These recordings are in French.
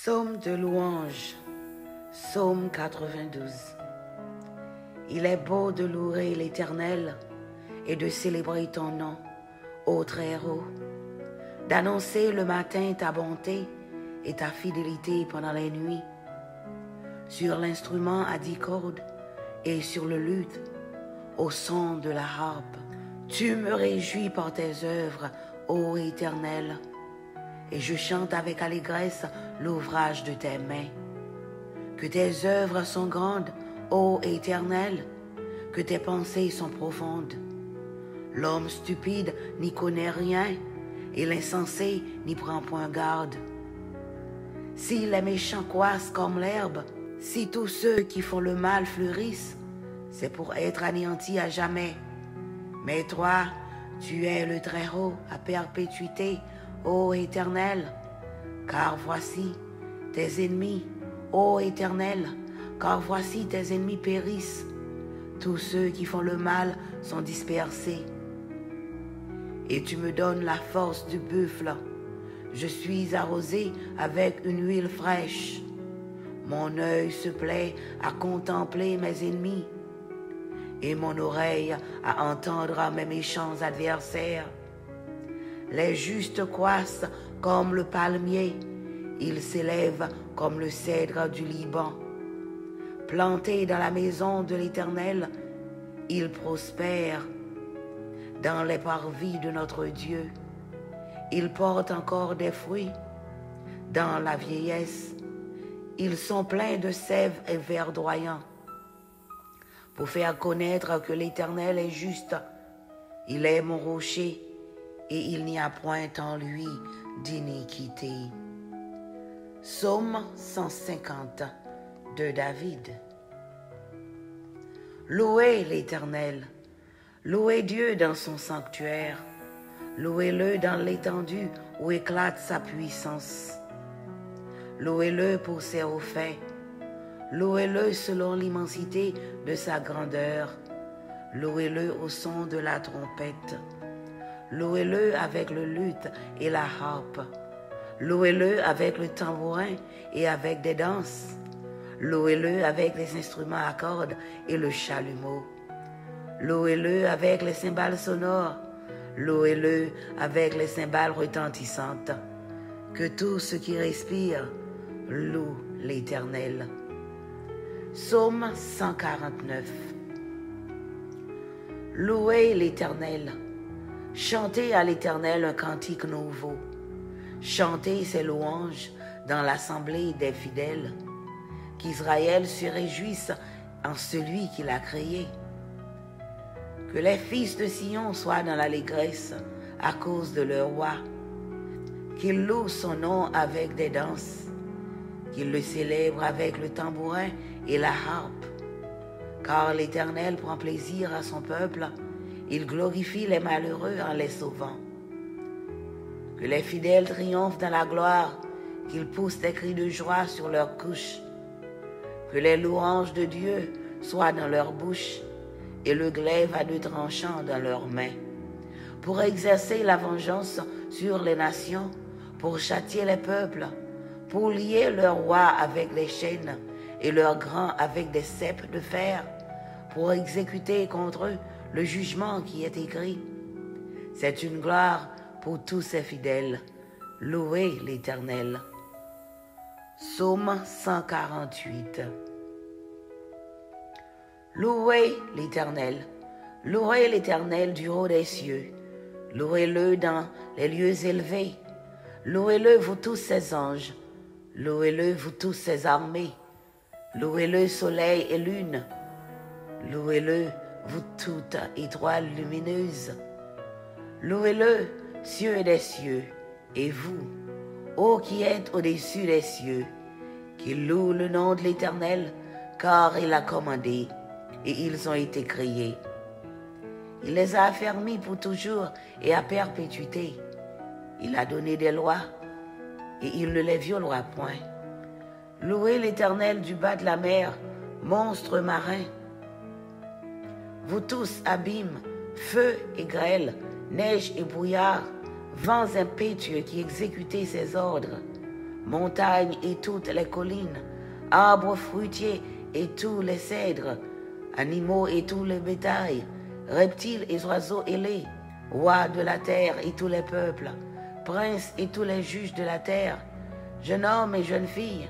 Psaume de louange, Psaume 92. Il est beau de louer l'Éternel et de célébrer ton nom, ô Très-Haut, d'annoncer le matin ta bonté et ta fidélité pendant les nuits, sur l'instrument à 10 cordes et sur le luth, au son de la harpe. Tu me réjouis par tes œuvres, ô Éternel, et je chante avec allégresse l'ouvrage de tes mains. Que tes œuvres sont grandes, ô Éternel, que tes pensées sont profondes. L'homme stupide n'y connaît rien, et l'insensé n'y prend point garde. Si les méchants croissent comme l'herbe, si tous ceux qui font le mal fleurissent, c'est pour être anéantis à jamais. Mais toi, tu es le Très-Haut à perpétuité, ô Éternel, car voici tes ennemis, ô Éternel, car voici tes ennemis périssent. Tous ceux qui font le mal sont dispersés. Et tu me donnes la force du buffle. Je suis arrosé avec une huile fraîche. Mon œil se plaît à contempler mes ennemis, et mon oreille à entendre mes méchants adversaires. Les justes croissent comme le palmier, ils s'élèvent comme le cèdre du Liban. Plantés dans la maison de l'Éternel, ils prospèrent dans les parvis de notre Dieu. Ils portent encore des fruits dans la vieillesse. Ils sont pleins de sève et verdoyants. Pour faire connaître que l'Éternel est juste, il est mon rocher, et il n'y a point en lui d'iniquité. Psaume 150 de David. Louez l'Éternel, louez Dieu dans son sanctuaire, louez-le dans l'étendue où éclate sa puissance. Louez-le pour ses hauts faits, louez-le selon l'immensité de sa grandeur, louez-le au son de la trompette. Louez-le avec le luth et la harpe. Louez-le avec le tambourin et avec des danses. Louez-le avec les instruments à cordes et le chalumeau. Louez-le avec les cymbales sonores. Louez-le avec les cymbales retentissantes. Que tout ce qui respire loue l'Éternel. Psaume 149. Louez l'Éternel. Chantez à l'Éternel un cantique nouveau. Chantez ses louanges dans l'assemblée des fidèles. Qu'Israël se réjouisse en celui qui l'a créé. Que les fils de Sion soient dans l'allégresse à cause de leur roi. Qu'ils louent son nom avec des danses. Qu'ils le célèbrent avec le tambourin et la harpe. Car l'Éternel prend plaisir à son peuple. Il glorifie les malheureux en les sauvant. Que les fidèles triomphent dans la gloire, qu'ils poussent des cris de joie sur leurs couches. Que les louanges de Dieu soient dans leur bouche et le glaive à deux tranchants dans leurs mains, pour exercer la vengeance sur les nations, pour châtier les peuples, pour lier leurs rois avec des chaînes et leurs grands avec des ceps de fer, pour exécuter contre eux le jugement qui est écrit. C'est une gloire pour tous ses fidèles. Louez l'Éternel. Psaume 148. Louez l'Éternel. Louez l'Éternel du haut des cieux. Louez-le dans les lieux élevés. Louez-le, vous tous ses anges. Louez-le, vous tous ses armées. Louez-le, soleil et lune. Louez-le, vous toutes étoiles lumineuses. Louez-le, cieux des cieux, et vous, ô qui êtes au-dessus des cieux, qui louent le nom de l'Éternel, car il a commandé, et ils ont été créés. Il les a affermis pour toujours et à perpétuité. Il a donné des lois, et il ne les violera point. Louez l'Éternel du bas de la mer, monstres marins. Vous tous, abîmes, feu et grêle, neige et brouillard, vents impétueux qui exécutez ses ordres, montagnes et toutes les collines, arbres fruitiers et tous les cèdres, animaux et tous les bétails, reptiles et oiseaux ailés, rois de la terre et tous les peuples, princes et tous les juges de la terre, jeunes hommes et jeunes filles,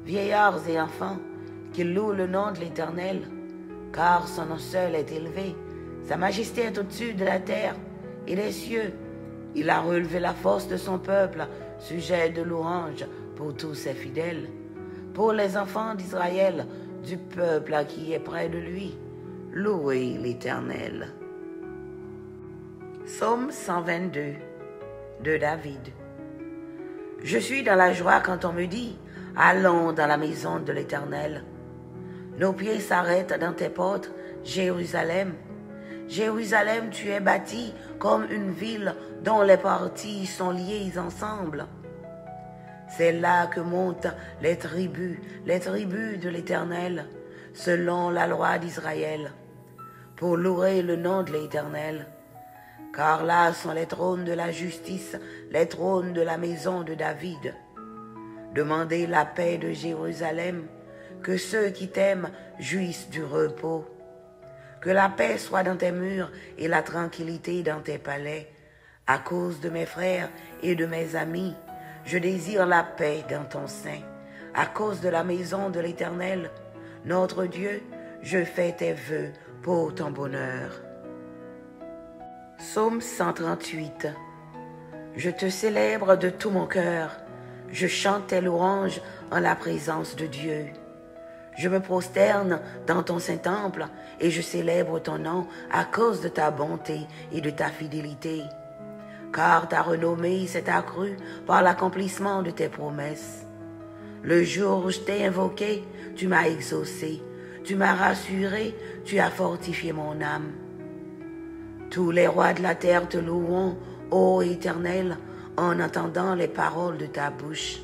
vieillards et enfants, qui louent le nom de l'Éternel, car son nom seul est élevé, sa majesté est au-dessus de la terre et des cieux. Il a relevé la force de son peuple, sujet de louange pour tous ses fidèles, pour les enfants d'Israël, du peuple qui est près de lui. Louez l'Éternel. Psaume 122 de David. Je suis dans la joie quand on me dit « Allons dans la maison de l'Éternel ». Nos pieds s'arrêtent dans tes portes, Jérusalem. Jérusalem, tu es bâtie comme une ville dont les parties sont liées ensemble. C'est là que montent les tribus de l'Éternel, selon la loi d'Israël, pour louer le nom de l'Éternel. Car là sont les trônes de la justice, les trônes de la maison de David. Demandez la paix de Jérusalem, que ceux qui t'aiment jouissent du repos. Que la paix soit dans tes murs et la tranquillité dans tes palais. À cause de mes frères et de mes amis, je désire la paix dans ton sein. À cause de la maison de l'Éternel, notre Dieu, je fais tes vœux pour ton bonheur. Psaume 138. Je te célèbre de tout mon cœur. Je chante tes louanges en la présence de Dieu. Je me prosterne dans ton Saint-Temple et je célèbre ton nom à cause de ta bonté et de ta fidélité. Car ta renommée s'est accrue par l'accomplissement de tes promesses. Le jour où je t'ai invoqué, tu m'as exaucé, tu m'as rassuré, tu as fortifié mon âme. Tous les rois de la terre te loueront, ô Éternel, en entendant les paroles de ta bouche.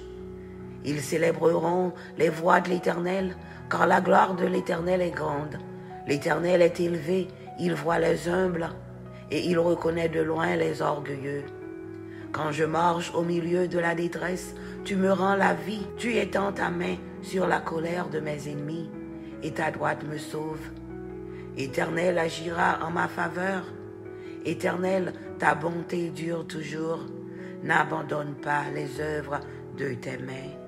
Ils célébreront les voies de l'Éternel, car la gloire de l'Éternel est grande. L'Éternel est élevé, il voit les humbles, et il reconnaît de loin les orgueilleux. Quand je marche au milieu de la détresse, tu me rends la vie, tu étends ta main sur la colère de mes ennemis, et ta droite me sauve. Éternel agira en ma faveur. Éternel, ta bonté dure toujours. N'abandonne pas les œuvres de tes mains.